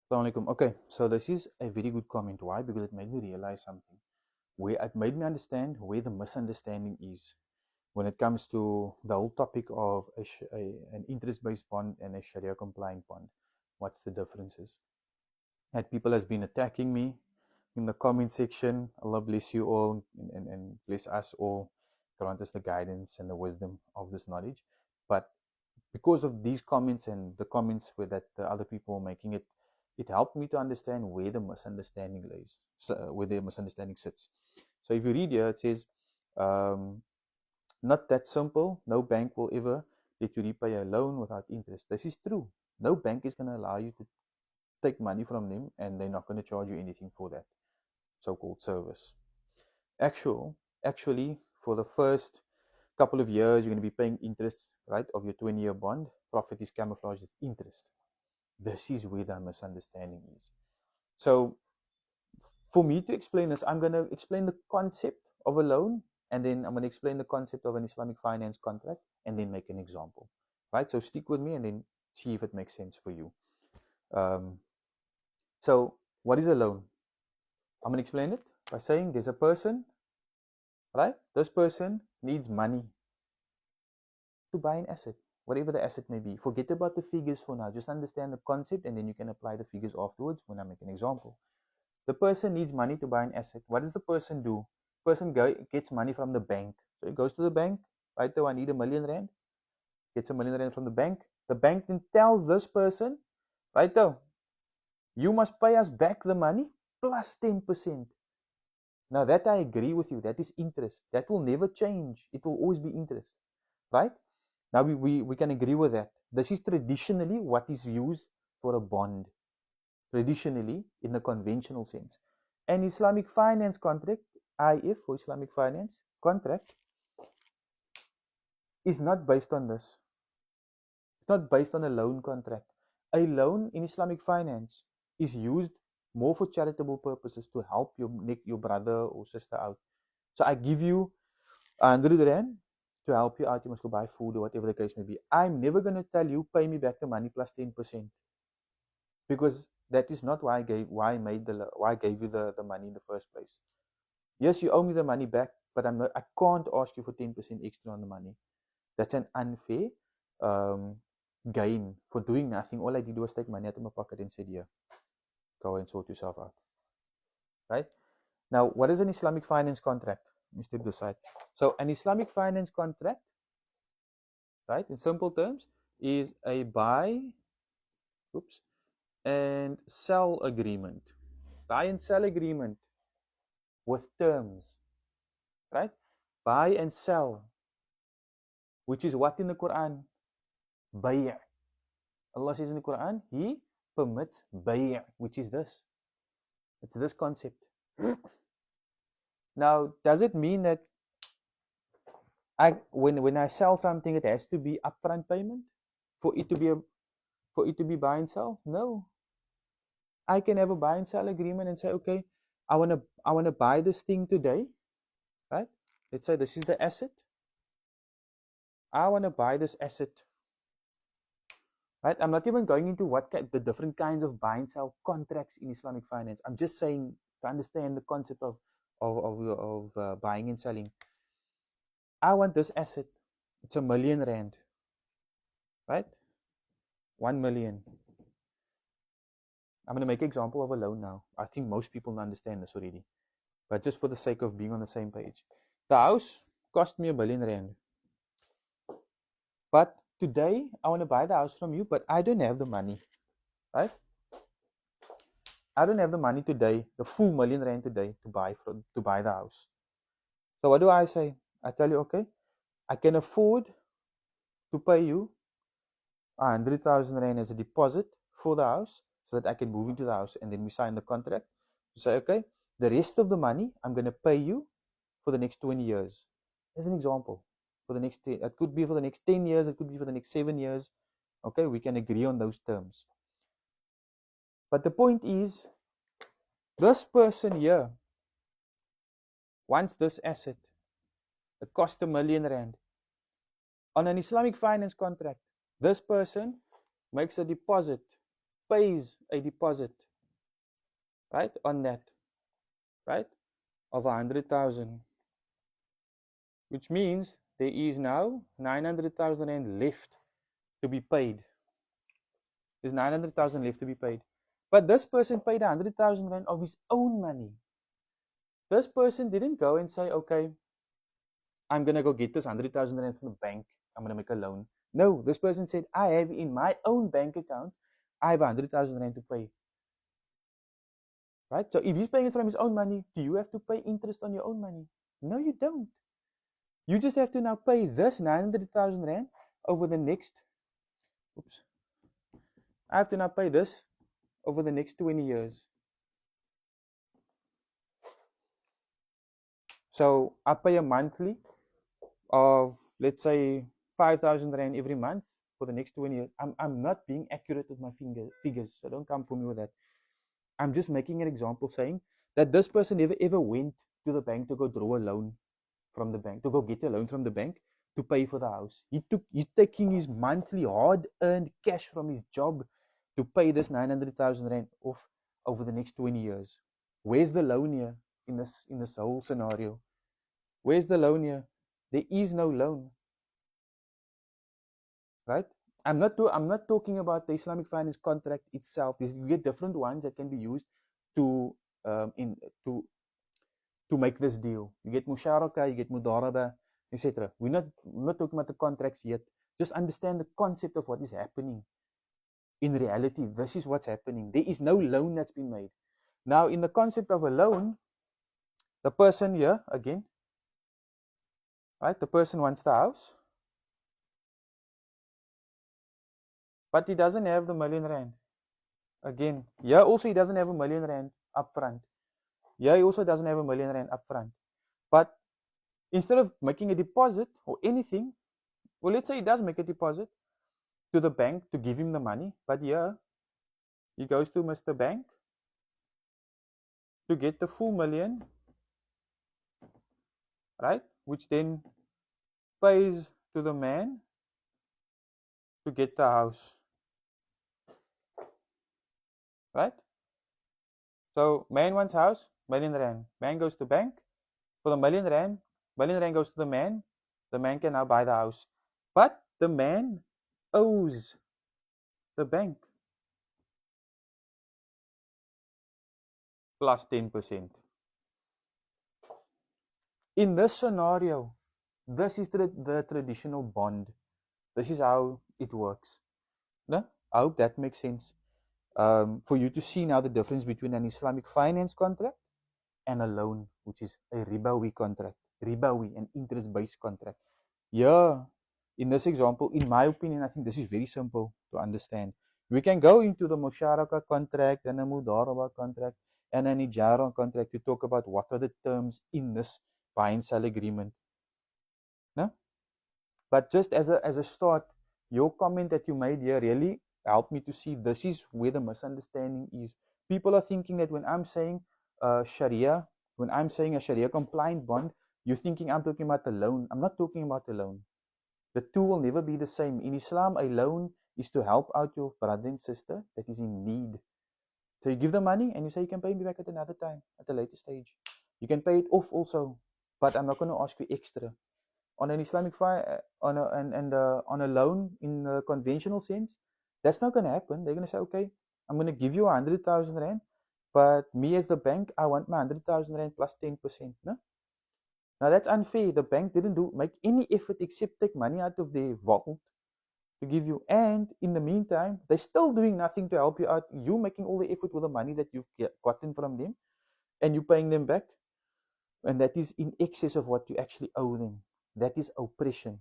Assalamu alaikum. Okay, so this is a very good comment. Why? Because it made me realize something. Where it made me understand where the misunderstanding is when it comes to the whole topic of an interest-based bond and a Sharia-compliant bond. What's the differences? And people has been attacking me in the comment section. Allah bless you all and bless us all. Grant us the guidance and the wisdom of this knowledge. But because of these comments and the comments where that the other people were making it, it helped me to understand where the misunderstanding lays, where the misunderstanding sits. So if you read here, it says, not that simple. No bank will ever let you repay a loan without interest. This is true. No bank is going to allow you to take money from them and they're not going to charge you anything for that so-called service. Actually, for the first couple of years, you're going to be paying interest, right, of your 20-year bond. Profit is camouflaged as interest. This is where the misunderstanding is. So for me to explain this, I'm going to explain the concept of a loan, and then I'm going to explain the concept of an Islamic finance contract, and then make an example, right? So stick with me and then see if it makes sense for you. So what is a loan? I'm going to explain it by saying there's a person, right? This person needs money to buy an asset, whatever the asset may be. Forget about the figures for now. Just understand the concept, and then you can apply the figures afterwards when I make an example. The person needs money to buy an asset. What does the person do? Person gets money from the bank. So he goes to the bank, right there, I need R1 million, gets R1 million from the bank. The bank then tells this person, right there, you must pay us back the money plus 10%. Now that I agree with you, that is interest. That will never change. It will always be interest, right? Now we can agree with that. This is traditionally what is used for a bond. Traditionally, in a conventional sense. An Islamic finance contract, IF for Islamic finance contract, is not based on this. It's not based on a loan contract. A loan in Islamic finance is used more for charitable purposes to help your brother or sister out. So I give you R100 to help you out. You must go buy food or whatever the case may be. I'm never going to tell you pay me back the money plus 10%, because that is not why I gave you the money in the first place. Yes, you owe me the money back, but I can't ask you for 10% extra on the money. That's an unfair gain for doing nothing. All I did was take money out of my pocket and said, "Here, go and sort yourself out." Right? Now, what is an Islamic finance contract? Mr. Decide. So an Islamic finance contract, right, in simple terms, is a buy and sell agreement. Buy and sell agreement with terms, right? Buy and sell, which is what in the Quran? Bay'. Allah says in the Quran, He permits bay', which is this. It's this concept. Now, does it mean that when I sell something, it has to be upfront payment for it to be buy and sell? No. I can have a buy and sell agreement and say, okay, I wanna buy this thing today, right? Let's say this is the asset. I wanna buy this asset, right? I'm not even going into the different kinds of buy and sell contracts in Islamic finance. I'm just saying to understand the concept of buying and selling. I want this asset. It's R1 million, right? 1 million. I'm going to make an example of a loan now. I think most people understand this already, but just for the sake of being on the same page. The house cost me R1 million, but today I want to buy the house from you, but I don't have the money, right? I don't have the money today, the full R1 million today to buy the house. So what do I say? I tell you, okay, I can afford to pay you R100,000 as a deposit for the house so that I can move into the house, and then we sign the contract to say, okay, the rest of the money I'm going to pay you for the next 20 years. As an example, for the next, it could be for the next 10 years, it could be for the next 7 years. Okay, we can agree on those terms. But the point is, this person here wants this asset. It costs R1 million. On an Islamic finance contract, this person makes a deposit pays a deposit, right, on that, right, of 100,000, which means there is now 900,000 rand left to be paid. There's 900,000 left to be paid. But this person paid 100,000 rand of his own money. This person didn't go and say, okay, I'm going to go get this 100,000 rand from the bank. I'm going to make a loan. No, this person said, I have in my own bank account, I have 100,000 rand to pay. Right? So if he's paying it from his own money, do you have to pay interest on your own money? No, you don't. You just have to now pay this 900,000 rand over the next, I have to now pay this over the next 20 years. So I pay a monthly of, let's say, 5,000 rand every month for the next 20 years. I'm not being accurate with my figures, so don't come for me with that. I'm just making an example saying that this person never ever went to the bank to go draw a loan from the bank, to go get a loan from the bank to pay for the house. He's taking his monthly hard-earned cash from his job to pay this 900,000 rand off over the next 20 years. Where's the loan here in this whole scenario? Where's the loan here? There is no loan, right? I'm not talking about the Islamic finance contract itself. You get different ones that can be used to make this deal. You get musharaka, you get mudaraba, etc. We're not talking about the contracts yet. Just understand the concept of what is happening. In reality, this is what's happening. There is no loan that's been made. Now, in the concept of a loan, the person here, again, right, the person wants the house, but he doesn't have the million rand. Again, here also he doesn't have a million rand up front. Here he also doesn't have a million rand up front. But instead of making a deposit or anything, well, let's say he does make a deposit to the bank to give him the money, but here he goes to Mr. Bank to get the full million, right, which then pays to the man to get the house, right? So man wants house, million rand. Man goes to bank for the million rand goes to the man can now buy the house. But the man owes the bank plus 10%. In this scenario, this is the traditional bond. This is how it works. No? I hope that makes sense. For you to see now the difference between an Islamic finance contract and a loan, which is a ribawi contract. Ribawi, an interest-based contract. Yeah, in this example, in my opinion, I think this is very simple to understand. We can go into the musharaka contract and a mudaraba contract and an ijara contract to talk about what are the terms in this buy and sell agreement. No? But just as a start, your comment that you made here really helped me to see this is where the misunderstanding is. People are thinking that when I'm saying Sharia, when I'm saying a Sharia compliant bond, you're thinking I'm talking about a loan. I'm not talking about a loan. The two will never be the same. In Islam, a loan is to help out your brother and sister that is in need. So you give them money and you say you can pay me back at another time, at a later stage. You can pay it off also, but I'm not going to ask you extra. On an Islamic on a loan in a conventional sense, that's not going to happen. They're going to say, okay, I'm going to give you 100,000 rand, but me as the bank, I want my 100,000 rand plus 10%. No? Now that's unfair. The bank didn't make any effort except take money out of their vault to give you, and in the meantime, they're still doing nothing to help you out. You making all the effort with the money that you've gotten from them, and you paying them back, and that is in excess of what you actually owe them. That is oppression.